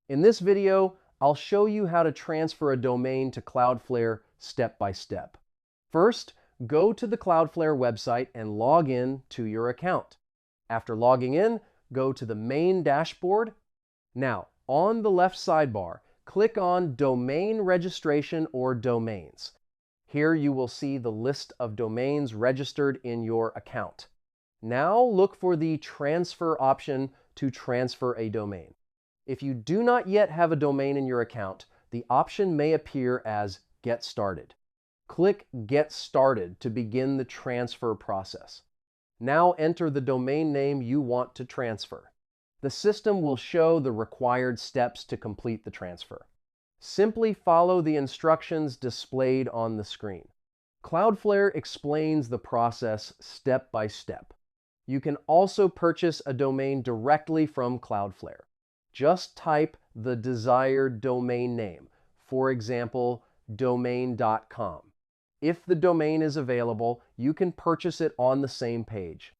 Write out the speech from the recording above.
In this video, I'll show you how to transfer a domain to Cloudflare step by step. First, go to the Cloudflare website and log in to your account. After logging in, go to the main dashboard. Now, on the left sidebar, click on Domain Registration or Domains. Here you will see the list of domains registered in your account. Now look for the Transfer option to transfer a domain. If you do not yet have a domain in your account, the option may appear as Get Started. Click Get Started to begin the transfer process. Now enter the domain name you want to transfer. The system will show the required steps to complete the transfer. Simply follow the instructions displayed on the screen. Cloudflare explains the process step by step. You can also purchase a domain directly from Cloudflare. Just type the desired domain name, for example, domain.com. If the domain is available, you can purchase it on the same page.